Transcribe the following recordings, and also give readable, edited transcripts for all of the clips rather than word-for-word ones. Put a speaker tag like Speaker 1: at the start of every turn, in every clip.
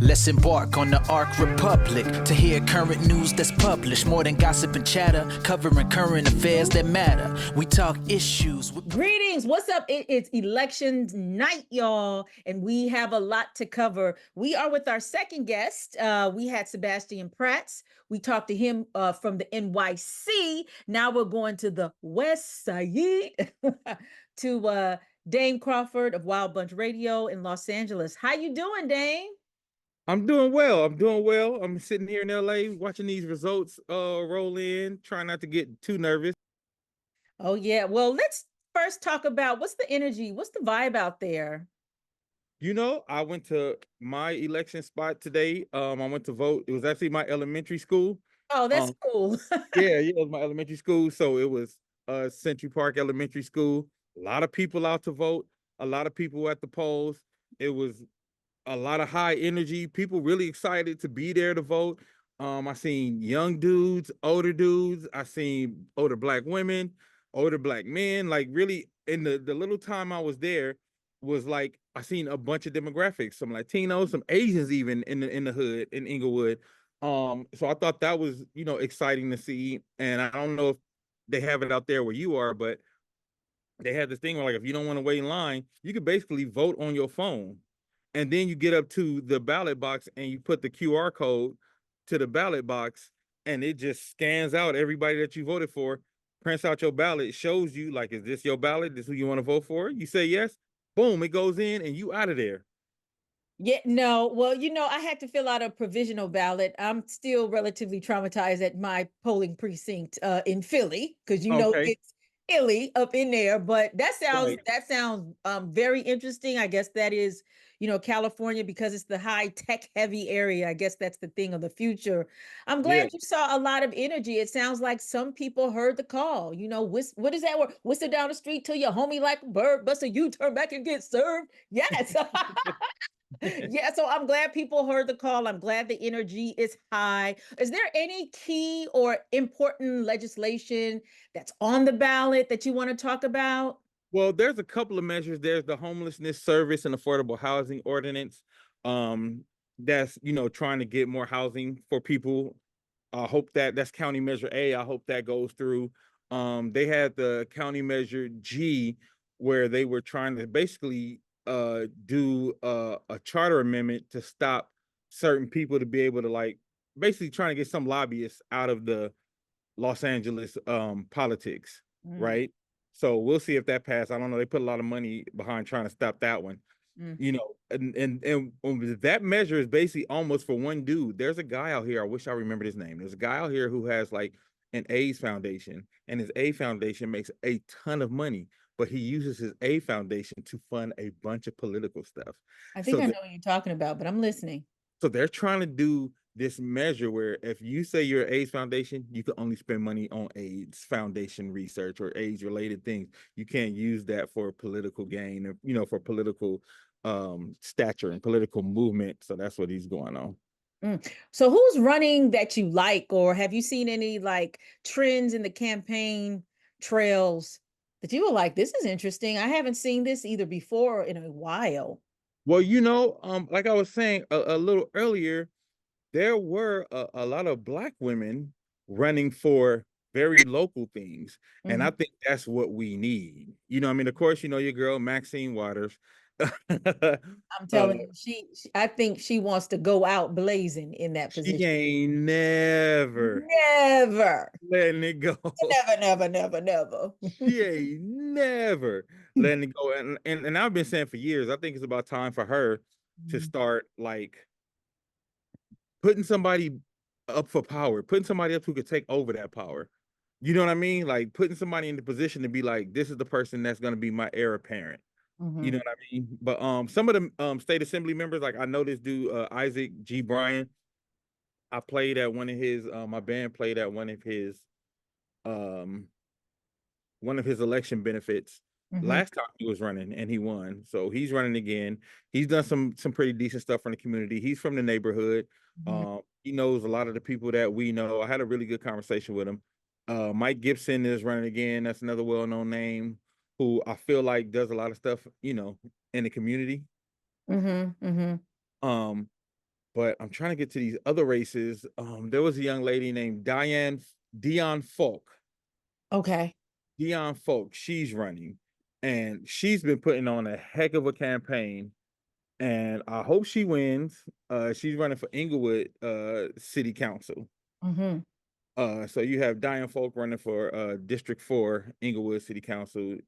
Speaker 1: Let's embark on the Ark Republic to hear current news that's published. More than gossip and chatter, covering current affairs that matter. We talk issues.
Speaker 2: Greetings. What's up? It's elections night, y'all, and we have a lot to cover. We are with our second guest. We had Sebastian Prats. We talked to him from the NYC. Now we're going to the West Side to Dame Crawford of Wild Bunch Radio in Los Angeles. How you doing, Dame?
Speaker 3: I'm doing well. I'm sitting here in LA watching these results roll in, trying not to get too nervous.
Speaker 2: Oh, yeah. Well, let's first talk about what's the energy, what's the vibe out there?
Speaker 3: You know, I went to my election spot today. I went to vote. It was actually my elementary school.
Speaker 2: Oh, that's
Speaker 3: Um,
Speaker 2: cool.
Speaker 3: yeah, it was my elementary school. So it was Century Park Elementary School. A lot of people out to vote, a lot of people at the polls. It was a lot of high energy, people really excited to be there to vote. I seen young dudes, older dudes, I seen older black women, older black men. Like really in the little time I was there was like I seen a bunch of demographics, some Latinos, some Asians even in the hood in Inglewood. So I thought that was, exciting to see. And I don't know if they have it out there where you are, but they had this thing where like if you don't want to wait in line, you could basically vote on your phone. And then you get up to the ballot box and you put the QR code to the ballot box and it just scans out everybody that you voted for, prints out your ballot, shows you like, is this your ballot? This is who you want to vote for? You say yes, boom, it goes in and you out of there.
Speaker 2: Yeah, no. Well, I had to fill out a provisional ballot. I'm still relatively traumatized at my polling precinct in Philly because
Speaker 3: Okay.
Speaker 2: it's illy up in there. But that sounds
Speaker 3: Right.
Speaker 2: very interesting. I guess that is, California because it's the high tech heavy area. I guess that's the thing of the future. I'm
Speaker 3: Yeah.
Speaker 2: glad you saw a lot of energy. It sounds like some people heard the call. What is that word? Whistle down the street till your homie like a bird, bust a U-turn back and get served. Yes. Yeah, so I'm glad people heard the call. I'm glad the energy is high. Is there any key or important legislation that's on the ballot that you want to talk about?
Speaker 3: Well, there's a couple of measures. There's the homelessness service and affordable housing ordinance. That's, trying to get more housing for people. I hope that's county measure A. I hope that goes through. They had the county measure G where they were trying to basically do a charter amendment to stop certain people to be able to like basically trying to get some lobbyists out of the Los Angeles politics,
Speaker 2: Mm,
Speaker 3: right? So we'll see if that passes. I don't know. They put a lot of money behind trying to stop that one.
Speaker 2: mm.
Speaker 3: And that measure is basically almost for one dude. There's a guy out here. I wish I remembered his name. There's a guy out here who has like an AIDS foundation, and his A foundation makes a ton of money, but he uses his A foundation to fund a bunch of political stuff.
Speaker 2: I think
Speaker 3: So
Speaker 2: I know what you're talking about, but I'm listening.
Speaker 3: so they're trying to do this measure where if you say you're an AIDS foundation, you can only spend money on AIDS foundation research or AIDS related things. You can't use that for political gain or, for political stature and political movement. So that's what he's going on.
Speaker 2: Mm. So who's running that you like, or have you seen any like trends in the campaign trails that you were like, this is interesting? I haven't seen this either before or in a while.
Speaker 3: Well, like I was saying a little earlier, there were a lot of black women running for very local things. And I
Speaker 2: Mhm.
Speaker 3: think that's what we need. I mean, of course, your girl, Maxine Waters.
Speaker 2: I'm
Speaker 3: uh,
Speaker 2: telling you, I think she wants to go out blazing in that
Speaker 3: she
Speaker 2: position.
Speaker 3: ain't never
Speaker 2: Never.
Speaker 3: letting it go.
Speaker 2: Never, never, never, never.
Speaker 3: She ain't never letting it go. And I've been saying for years, I think it's about time for her to start like putting somebody up for power, putting somebody up who could take over that power. You know what I mean? Like putting somebody in the position to be like, this is the person that's going to be my heir apparent. You
Speaker 2: Mhm.
Speaker 3: know what I mean? But some of the state assembly members, like I know this dude Isaac G. Bryan. I played at one of his my band played at um one of his election benefits
Speaker 2: Mhm.
Speaker 3: last time he was running and he won. So he's running again. He's done some pretty decent stuff from the community. He's from the neighborhood.
Speaker 2: Mhm.
Speaker 3: He knows a lot of the people that we know. I had a really good conversation with him. Mike Gibson is running again. That's another well-known name who I feel like does a lot of stuff, in the community.
Speaker 2: Mhm. Mhm.
Speaker 3: Um, But I'm trying to get to these other races. There was a young lady named Dion Falk.
Speaker 2: Okay.
Speaker 3: Dion Falk, she's running, and she's been putting on a heck of a campaign. And I hope she wins. She's running for Inglewood City Council.
Speaker 2: Mm-hmm.
Speaker 3: So you have Diane Folk running for District 4 Inglewood City Council.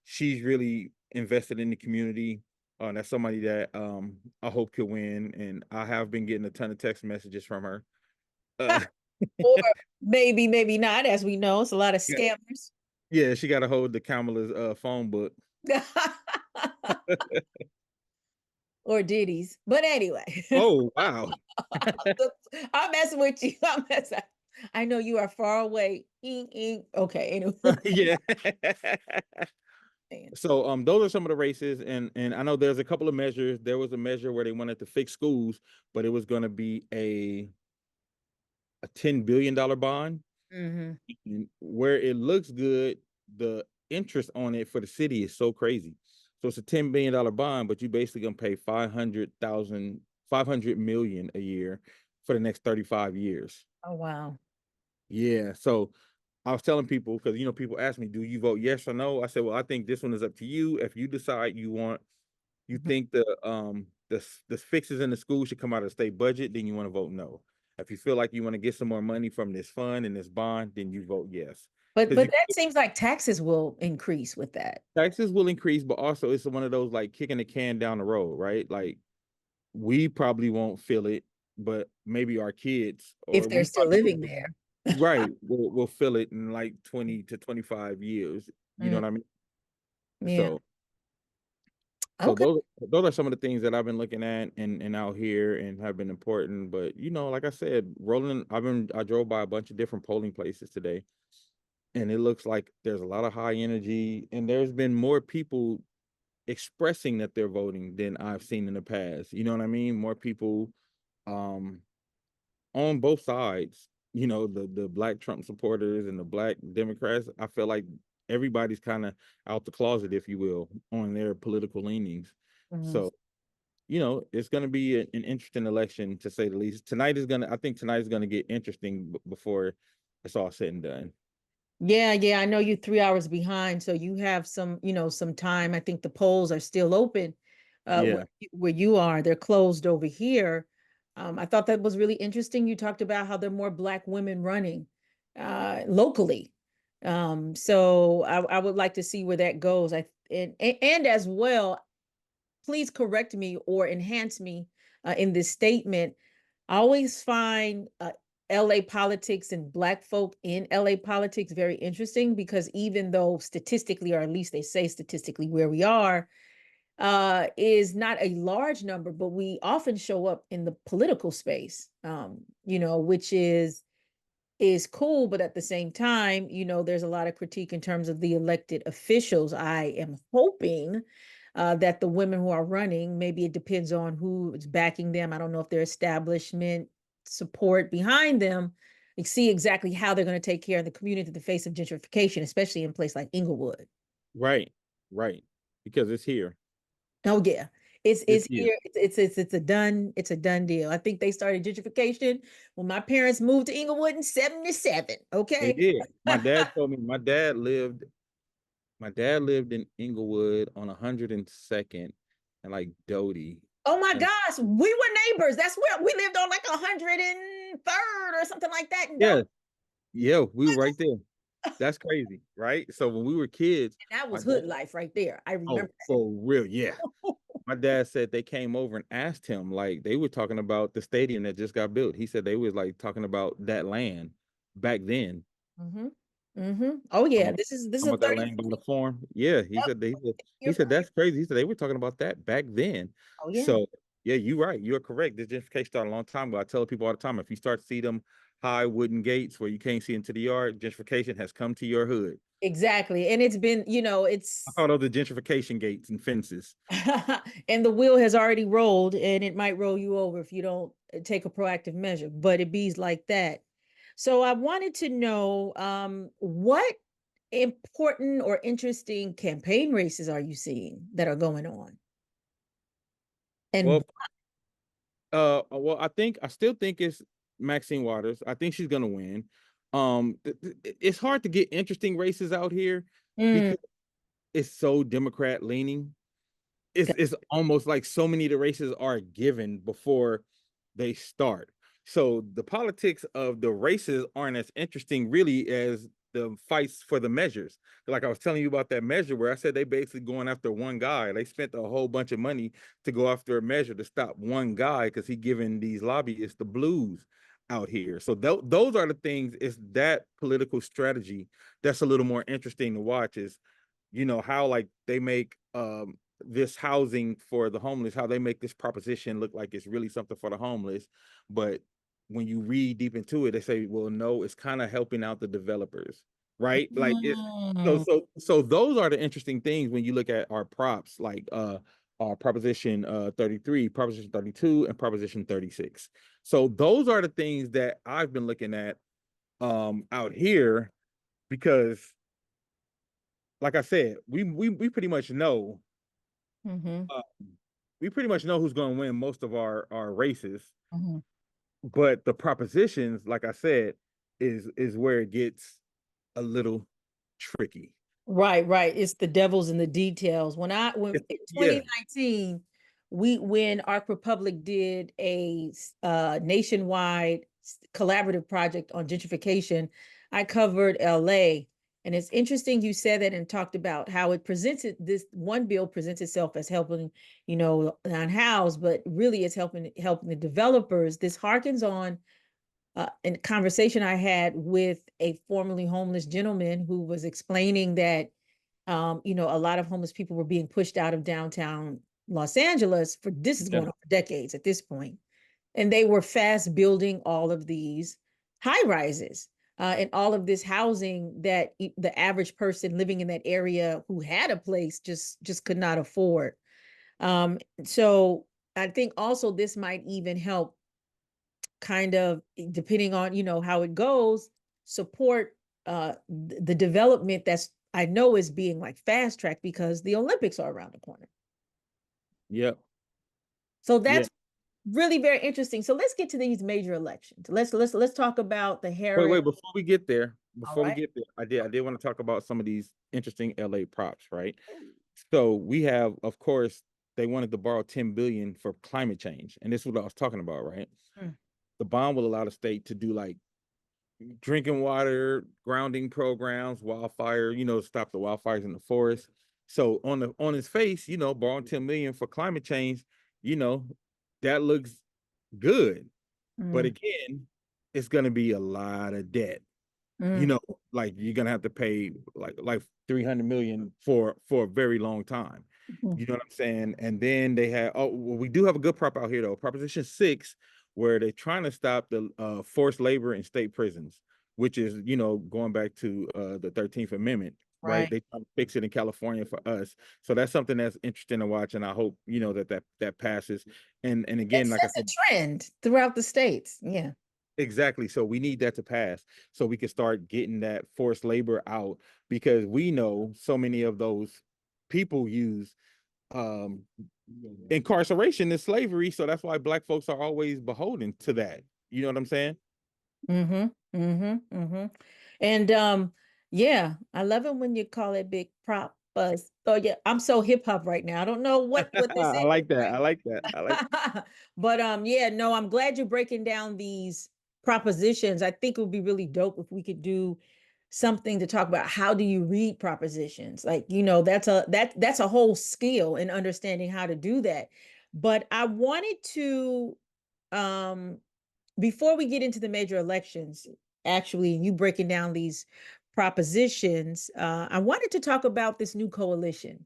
Speaker 3: She's really invested in the community. That's somebody that I hope could win, and I have been getting a ton of text messages from her.
Speaker 2: Or maybe, maybe not, as we know, it's a lot of
Speaker 3: Yeah,
Speaker 2: scammers.
Speaker 3: yeah, she got to hold the Kamala's phone book.
Speaker 2: Or Diddy's. But anyway,
Speaker 3: Oh wow!
Speaker 2: I'm messing with you. I'm messing. I know you are far away. Okay, anyway.
Speaker 3: Yeah.
Speaker 2: Man.
Speaker 3: So those are some of the races, and I know there's a couple of measures. There was a measure where they wanted to fix schools, but it was going to be a $10 billion bond.
Speaker 2: Mhm.
Speaker 3: And where it looks good, the interest on it for the city is so crazy. So it's a $10 billion bond, but you basically gonna pay 500 million a year for the next 35 years.
Speaker 2: Oh, wow.
Speaker 3: Yeah. So I was telling people, because people ask me, do you vote yes or no? I said, well, I think this one is up to you. If you decide you
Speaker 2: Mhm.
Speaker 3: think the fixes in the school should come out of the state budget, then you want to vote no. If you feel like you want to get some more money from this fund and this bond, then you vote yes.
Speaker 2: But
Speaker 3: Because
Speaker 2: that seems like taxes will increase with that.
Speaker 3: taxes will increase, but also it's one of those like kicking the can down the road, right? Like we probably won't feel it, but maybe our kids,
Speaker 2: If
Speaker 3: or
Speaker 2: they're
Speaker 3: we
Speaker 2: still
Speaker 3: probably
Speaker 2: living there.
Speaker 3: right, we'll feel it in like 20 to 25 years. You know
Speaker 2: Mm,
Speaker 3: what I mean?
Speaker 2: yeah.
Speaker 3: So so
Speaker 2: Okay.
Speaker 3: those are some of the things that I've been looking at and out here and have been important. But like I said, I drove by a bunch of different polling places today, and it looks like there's a lot of high energy, and there's been more people expressing that they're voting than I've seen in the past. You know what I mean? More people um on both sides, the black Trump supporters and the black Democrats. I feel like everybody's kind of out the closet, if you will, on their political leanings.
Speaker 2: Mhm.
Speaker 3: So it's going to be an interesting election, to say the least. I think tonight is going to get interesting before it's all said and done.
Speaker 2: Yeah, yeah. I know you're 3 hours behind, so you have some time. I think the polls are still open
Speaker 3: Yeah.
Speaker 2: where you are. They're closed over here. I thought that was really interesting. You talked about how there are more Black women running locally. So I would like to see where that goes. And as well, please correct me or enhance me in this statement. I always find LA politics and Black folk in LA politics very interesting, because even though statistically, or at least they say statistically, where we are is not a large number, but we often show up in the political space, which is cool. But at the same time, there's a lot of critique in terms of the elected officials. I am hoping that the women who are running, maybe it depends on who is backing them. I don't know if their establishment support behind them. You see exactly how they're going to take care of the community in the face of gentrification, especially in a place like Inglewood.
Speaker 3: Right. Right. Because it's here.
Speaker 2: Oh yeah. It's
Speaker 3: It's
Speaker 2: it's
Speaker 3: here.
Speaker 2: here. It's a done deal. I think they started gentrification when my parents moved to Inglewood in 77.
Speaker 3: They
Speaker 2: Okay.
Speaker 3: did. My dad told me my dad lived in Inglewood on 102nd and like Doty.
Speaker 2: Oh my
Speaker 3: And
Speaker 2: gosh, we were neighbors. That's where we lived, on like 103rd or something like that. And
Speaker 3: yeah, yeah, we were right there. That's crazy, right? So when we were kids,
Speaker 2: that
Speaker 3: my
Speaker 2: was
Speaker 3: dad,
Speaker 2: hood life right there. I
Speaker 3: oh,
Speaker 2: remember
Speaker 3: for real, yeah.
Speaker 2: that.
Speaker 3: My dad said they came over and asked him, like they were talking about the stadium that just got built. He said they was like talking about that land back then.
Speaker 2: Mm-hmm. Mm-hmm. Oh yeah, this is
Speaker 3: Talking
Speaker 2: a
Speaker 3: about that
Speaker 2: 30.
Speaker 3: land by the farm. Yeah,
Speaker 2: Yep.
Speaker 3: he
Speaker 2: You're
Speaker 3: said
Speaker 2: correct.
Speaker 3: that's crazy. He said they were talking about that back then.
Speaker 2: Oh yeah.
Speaker 3: So yeah, you're right. You're correct. This gentrification started a long time ago. I tell people all the time, if you start to see them high wooden gates where you can't see into the yard, gentrification has come to your hood.
Speaker 2: Exactly. And it's been,
Speaker 3: I
Speaker 2: it's
Speaker 3: call those the gentrification gates and fences.
Speaker 2: and the wheel has already rolled, and it might roll you over if you don't take a proactive measure, but it bees like that. So I wanted to know what important or interesting campaign races are you seeing that are going on?
Speaker 3: Well,
Speaker 2: And
Speaker 3: Well, I still think it's Maxine Waters. I think she's gonna win. It's hard to get interesting races out here
Speaker 2: Mm,
Speaker 3: because it's so Democrat leaning. It's almost like so many of the races are given before they start. So the politics of the races aren't as interesting really as the fights for the measures. Like I was telling you about that measure where I said they basically going after one guy. They spent a whole bunch of money to go after a measure to stop one guy because he giving these lobbyists the blues out here. So those are the things. It's that political strategy that's a little more interesting to watch. Is how like they make this housing for the homeless, how they make this proposition look like it's really something for the homeless, but when you read deep into it, they say, well, no, it's kind of helping out the developers, right? Like it's so
Speaker 2: mm,
Speaker 3: so so those are the interesting things when you look at our props, like our proposition 33, proposition 32, and proposition 36. So those are the things that I've been looking at out here because like I said, we pretty much know
Speaker 2: mhm,
Speaker 3: uh, we pretty much know who's going to win most of our races,
Speaker 2: mhm.
Speaker 3: but the propositions, like I said, is where it gets a little tricky.
Speaker 2: Right, right. It's the devil's in the details. When in
Speaker 3: Yeah,
Speaker 2: 2019, when Arc Republic did a nationwide collaborative project on gentrification, I covered LA. And it's interesting you said that and talked about how this one bill presents itself as helping, non-house, but really it's helping the developers. This harkens on in conversation I had with a formerly homeless gentleman who was explaining that, a lot of homeless people were being pushed out of downtown Los Angeles this is
Speaker 3: yeah,
Speaker 2: going on for decades at this point. And they were fast building all of these high rises and all of this housing that the average person living in that area who had a place just could not afford. So I think also this might even help kind of depending on how it goes support the development that's I know is being like fast tracked because the Olympics are around the corner.
Speaker 3: yep,
Speaker 2: So
Speaker 3: yeah.
Speaker 2: that's really very interesting. So let's get to these major elections. Let's talk about the
Speaker 3: Wait,
Speaker 2: Harris.
Speaker 3: wait,
Speaker 2: All
Speaker 3: before we
Speaker 2: right.
Speaker 3: get there, I did want to talk about some of these interesting LA props, right? So we have, of course, they wanted to borrow 10 billion for climate change, and this is what I was talking about, right?
Speaker 2: Mm,
Speaker 3: The bond will allow the state to do like drinking water, grounding programs, wildfire, stop the wildfires in the forest. So on his face, borrowing 10 million for climate change, you know, that looks good. But
Speaker 2: mm,
Speaker 3: again, it's gonna be a lot of debt. You
Speaker 2: mm,
Speaker 3: know, like you're gonna have to pay like 300 million for a very long time.
Speaker 2: mm.
Speaker 3: You know what I'm saying? And then they have well, we do have a good prop out here though. Proposition 6, where they're trying to stop the forced labor in state prisons, which is going back to the 13th Amendment, right?
Speaker 2: Right.
Speaker 3: They trying to fix it in California for us. So that's something that's interesting to watch, and I hope that passes. And
Speaker 2: It
Speaker 3: again, like I
Speaker 2: sets a
Speaker 3: said,
Speaker 2: trend throughout the states. Yeah.
Speaker 3: exactly. So we need that to pass so we can start getting that forced labor out because we know so many of those people use um incarceration as slavery. So that's why black folks are always beholden to that. You know what I'm saying?
Speaker 2: Mm-hmm. Mm-hmm. Mm-hmm. And yeah, I love it when you call it big prop buzz. Oh yeah, I'm so hip hop right now. I don't know what this
Speaker 3: I
Speaker 2: is,
Speaker 3: like that.
Speaker 2: right?
Speaker 3: I like that. I like
Speaker 2: But yeah, no, I'm glad you're breaking down these propositions. I think it would be really dope if we could do something to talk about how do you read propositions. Like, that's a whole skill in understanding how to do that. But I wanted to um before we get into the major elections, actually, you breaking down these propositions, I wanted to talk about this new coalition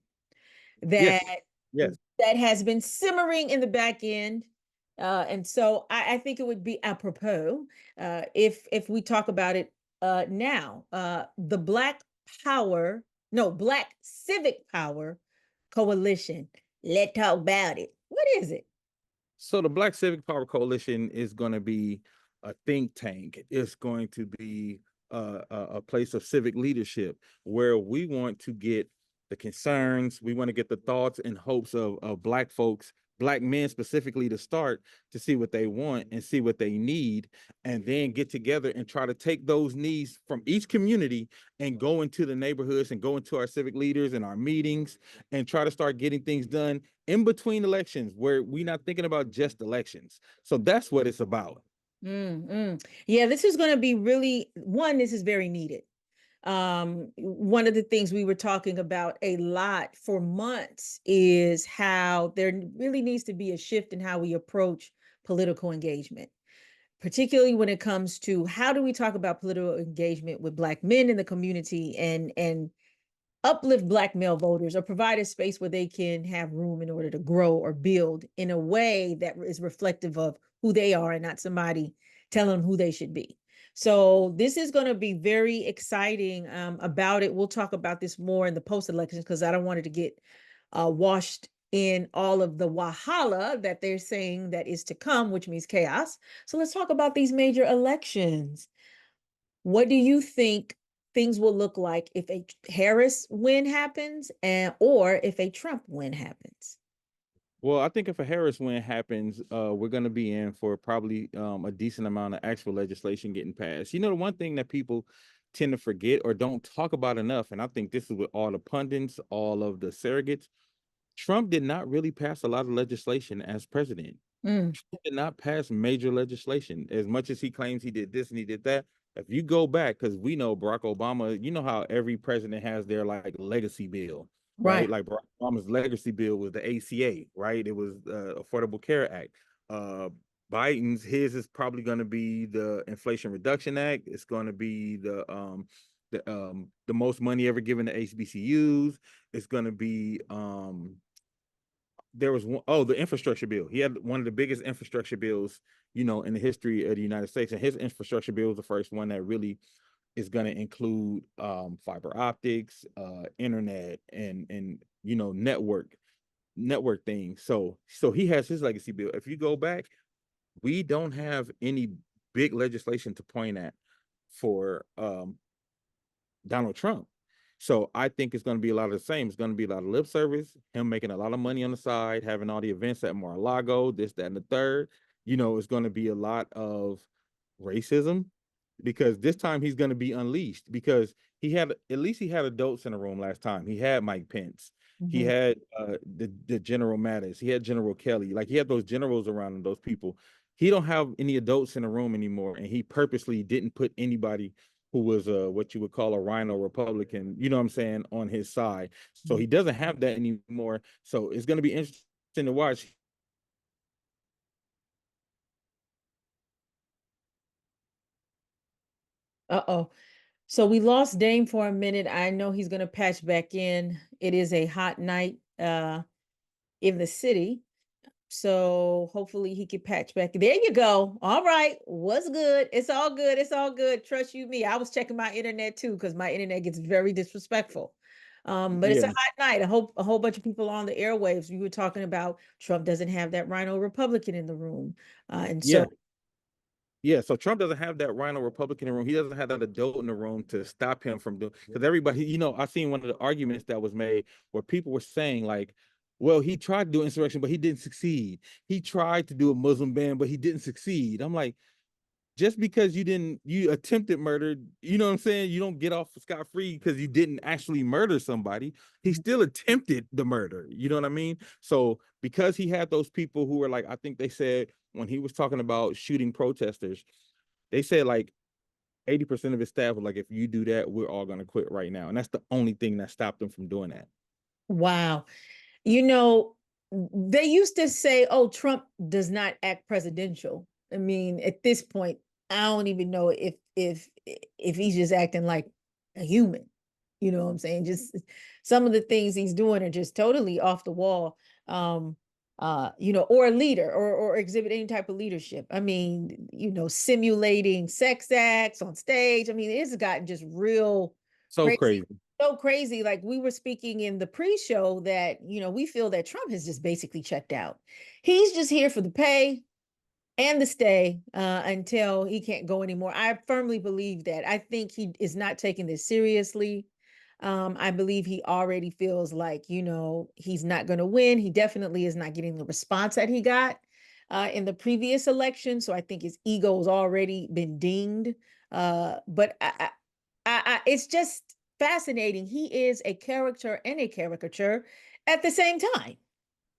Speaker 2: that
Speaker 3: yes. Yes.
Speaker 2: that has been simmering in the back end. And so I think it would be apropos if we talk about it now. The Black Civic Power Coalition. Let's talk about it. What is it?
Speaker 3: So the Black Civic Power Coalition is going to be a think tank. It's going to be a place of civic leadership where we want to get the concerns, we want to get the thoughts and hopes of Black folks Black men specifically to start to see what they want and see what they need, and then get together and try to take those needs from each community and go into the neighborhoods and go into our civic leaders and our meetings and try to start getting things done in between elections where we're not thinking about just elections. So that's what it's about.
Speaker 2: Yeah, this is going to be really this is very needed. One of the things we were talking about a lot for months is how there really needs to be a shift in how we approach political engagement, particularly when it comes to how do we talk about political engagement with Black men in the community and uplift Black male voters or provide a space where they can have room in order to grow or build in a way that is reflective of who they are and not somebody telling them who they should be. So this is going to be very exciting about it. We'll talk about this more in the post-elections because I don't want it to get washed in all of the wahala that they're saying that is to come, which means chaos. So let's talk about these major elections. What do you think things will look like if a Harris win happens or if a Trump win happens?
Speaker 3: Well, I think if a Harris win happens, we're going to be in for probably a decent amount of actual legislation getting passed. You know, the one thing that people tend to forget or don't talk about enough, and I think this is with all the pundits, all of the surrogates, Trump did not really pass a lot of legislation as president.
Speaker 2: Mm,
Speaker 3: Trump did not pass major legislation as much as he claims he did this and he did that. If you go back, because we know Barack Obama, you know how every president has their like legacy bill, right?
Speaker 2: right.
Speaker 3: Like Barack Obama's legacy bill was the ACA, right? It was Affordable Care Act. Biden's his is probably going to be the Inflation Reduction Act. It's going to be the most money ever given to HBCUs. It's going to be there was one, oh, the infrastructure bill. He had one of the biggest infrastructure bills, you know, in the history of the United States. And his infrastructure bill was the first one that really is going to include fiber optics, internet, and you know, network things. So he has his legacy bill. If you go back, we don't have any big legislation to point at for Donald Trump. So I think it's going to be a lot of the same. It's going to be a lot of lip service, him making a lot of money on the side, having all the events at Mar-a-Lago, this, that, and the third. You know, it's going to be a lot of racism because this time he's going to be unleashed because at least he had adults in the room last time. He had Mike Pence. He
Speaker 2: Mhm.
Speaker 3: had the General Mattis. He had General Kelly. Like he had those generals around him, those people. He don't have any adults in the room anymore, and he purposely didn't put anybody who was what you would call a rhino Republican, you know what I'm saying, on his side. So he doesn't have that anymore. So it's going to be interesting to watch.
Speaker 2: Uh-oh. So we lost Dame for a minute. I know he's going to patch back in. It is a hot night in the city. So hopefully he can patch back. There you go. All right. What's good? It's all good. It's all good. Trust you me. I was checking my internet too because my internet gets very disrespectful. But it's a
Speaker 3: Yeah,
Speaker 2: hot night. I hope a whole bunch of people on the airwaves. We were talking about Trump doesn't have that rhino Republican in the room. And
Speaker 3: yeah,
Speaker 2: so
Speaker 3: yeah. So Trump doesn't have that rhino Republican in the room. He doesn't have that adult in the room to stop him from doing, because everybody, you know, I seen one of the arguments that was made where people were saying like, well, he tried to do insurrection, but he didn't succeed. He tried to do a Muslim ban, but he didn't succeed. I'm like, just because you attempted murder, you know what I'm saying? You don't get off scot-free because you didn't actually murder somebody. He still attempted the murder. You know what I mean? So because he had those people who were like, I think they said when he was talking about shooting protesters, they said like 80% of his staff were like, if you do that, we're all gonna quit right now. And that's the only thing that stopped him from doing that.
Speaker 2: wow. You know, they used to say, oh, Trump does not act presidential. I mean, at this point, I don't even know if he's just acting like a human. You know what I'm saying? Just some of the things he's doing are just totally off the wall. You know, or a leader or exhibit any type of leadership. I mean, you know, simulating sex acts on stage. I mean, it's gotten just real
Speaker 3: So
Speaker 2: crazy,
Speaker 3: crazy.
Speaker 2: so crazy. Like we were speaking in the pre-show that, you know, we feel that Trump has just basically checked out. He's just here for the pay and the stay until he can't go anymore. I firmly believe that. I think he is not taking this seriously. I believe he already feels like, he's not going to win. He definitely is not getting the response that he got in the previous election. So I think his ego has already been dinged. But it's just fascinating. He is a character and a caricature at the same time.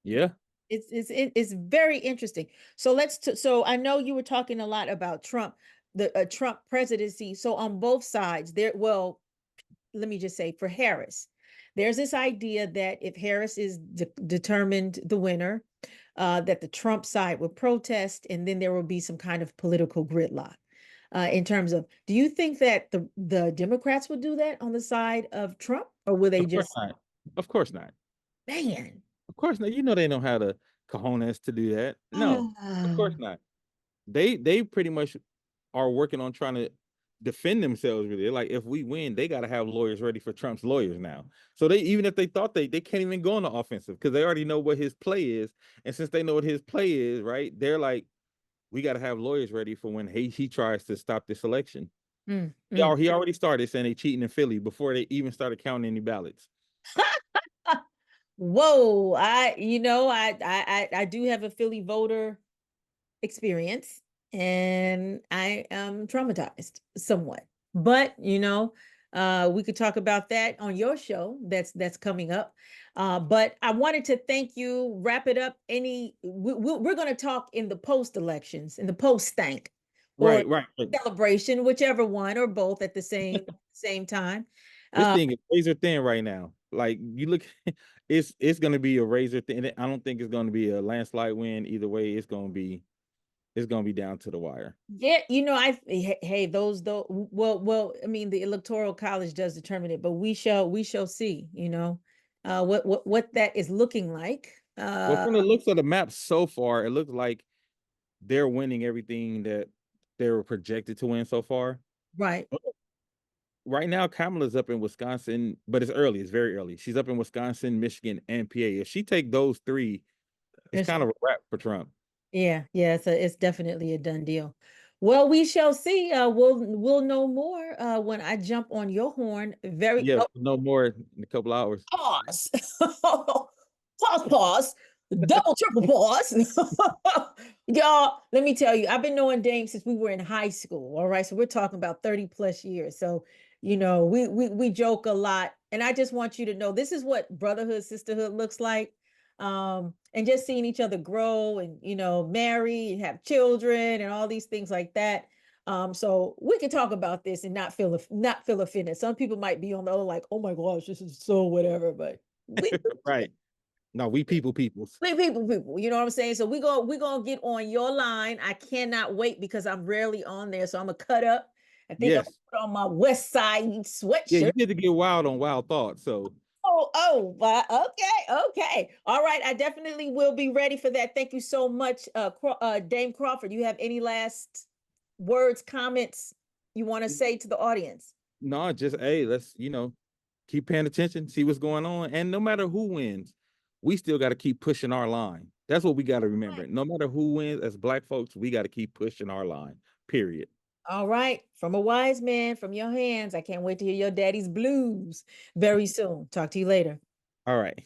Speaker 3: Yeah.
Speaker 2: It's very interesting. So so I know you were talking a lot about Trump, the Trump presidency. So on both sides there, well, let me just say for Harris, there's this idea that if Harris is determined the winner, that the Trump side will protest, and then there will be some kind of political gridlock. In terms of, do you think that the Democrats would do that on the side of Trump, or will they
Speaker 3: Of course
Speaker 2: just,
Speaker 3: not. Of course not.
Speaker 2: man?
Speaker 3: Of course not. You know they don't have the cojones to do that. No, of course not. They pretty much are working on trying to defend themselves. Really, like if we win, they got to have lawyers ready for Trump's lawyers now. So they, even if they thought they can't even go on the offensive because they already know what his play is, and since they know what his play is, right, they're like, we got to have lawyers ready for when he tries to stop this election. He already started saying they cheating in Philly before they even started counting any ballots.
Speaker 2: Whoa, I do have a Philly voter experience, and I am traumatized somewhat. But we could talk about that on your show that's coming up. But I wanted to thank you. Wrap it up. We're going to talk in the post elections, in the post stank, or
Speaker 3: Right.
Speaker 2: celebration, whichever one or both at the same time.
Speaker 3: This thing is razor thin right now. Like you look, it's gonna be a razor thin. I don't think it's gonna be a landslide win either way. It's gonna be down to the wire.
Speaker 2: Yeah, hey, those though, well, I mean, the electoral college does determine it, but we shall see, what that is looking like.
Speaker 3: Well, from the looks of the map so far, it looks like they're winning everything that they were projected to win so far.
Speaker 2: Right.
Speaker 3: Right now, Kamala's up in Wisconsin, but it's early. It's very early. She's up in Wisconsin, Michigan, and PA. If she take those three, it's kind of a wrap for Trump.
Speaker 2: Yeah, it's definitely a done deal. Well, we shall see. We'll know more when I jump on your horn.
Speaker 3: Yeah, no more in a couple hours.
Speaker 2: Pause. Pause. Double, triple pause. Y'all, let me tell you, I've been knowing Dame since we were in high school. All right. So we're talking about 30 plus years. So, we joke a lot. And I just want you to know this is what brotherhood, sisterhood looks like. And just seeing each other grow and, marry and have children and all these things like that. So we can talk about this and not feel offended. Some people might be on the other like, oh my gosh, this is so whatever, but we
Speaker 3: Right. No, we peoples.
Speaker 2: we people, you know what I'm saying? So we're gonna get on your line. I cannot wait because I'm rarely on there. So I'm gonna cut up. I think I'm
Speaker 3: Yes.
Speaker 2: put on my West Side sweatshirt.
Speaker 3: Yeah, you get to get wild on Wild Thoughts. So
Speaker 2: okay. All right. I definitely will be ready for that. Thank you so much, Dame Crawford. You have any last words, comments you want to say to the audience?
Speaker 3: no, just hey, let's keep paying attention, see what's going on, and no matter who wins, we still got to keep pushing our line. That's what we got to remember. No matter who wins, as Black folks, we got to keep pushing our line. Period.
Speaker 2: All right. From a wise man, from your hands. I can't wait to hear your daddy's blues very soon. Talk to you later.
Speaker 3: All right.